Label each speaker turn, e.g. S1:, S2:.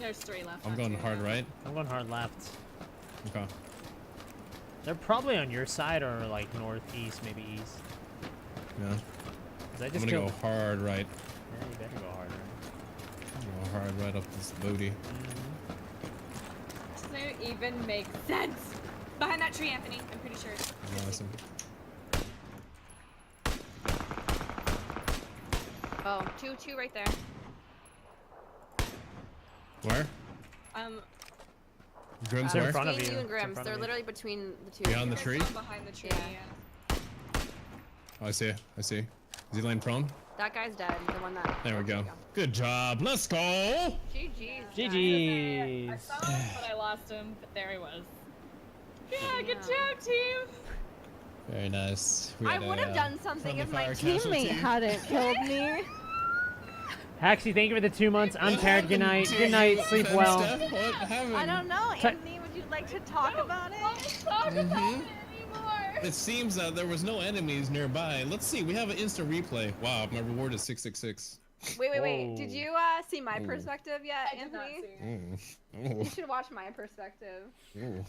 S1: There's 3 left.
S2: I'm going hard right.
S3: I'm going hard left.
S2: Okay.
S3: They're probably on your side or like northeast, maybe east.
S2: Yeah.
S3: I'm
S2: gonna go hard right.
S3: Yeah, you better go hard right.
S2: I'm gonna go hard right up this booty.
S1: Does it even make sense? Behind that tree, Anthony. I'm pretty sure.
S2: Awesome.
S1: Oh, two right there.
S2: Where? Grimm's
S3: They're
S2: where?
S3: in front of
S1: Between
S3: you.
S1: you and Grimm's.
S3: It's in front
S1: They're
S3: of you.
S1: literally between the two.
S2: Beyond the tree?
S1: Behind the tree. Yeah.
S2: Oh, I see it. I see. Is he laying prone?
S1: That guy's dead. The one that.
S2: There we go. Good job. Let's go.
S1: GG's.
S3: GG's.
S1: I saw him, but I lost him. But there he was. Yeah, good job, team.
S2: Very nice.
S1: I would have done something if my
S2: friendly fire
S1: teammate
S2: casualty.
S1: hadn't killed me.
S3: Haxie, thank you for the 2 months. I'm tired. Good night. Good night. Sleep well.
S2: What happened?
S1: I don't know, Anthony. Would you like to talk about it? Let's talk about it anymore.
S2: It seems that there was no enemies nearby. Let's see. We have an instant replay. Wow, my reward is 666.
S1: Wait.
S3: Whoa.
S1: Did you see my perspective yet, Anthony?
S2: Oh.
S1: You should watch my perspective.
S2: Oh.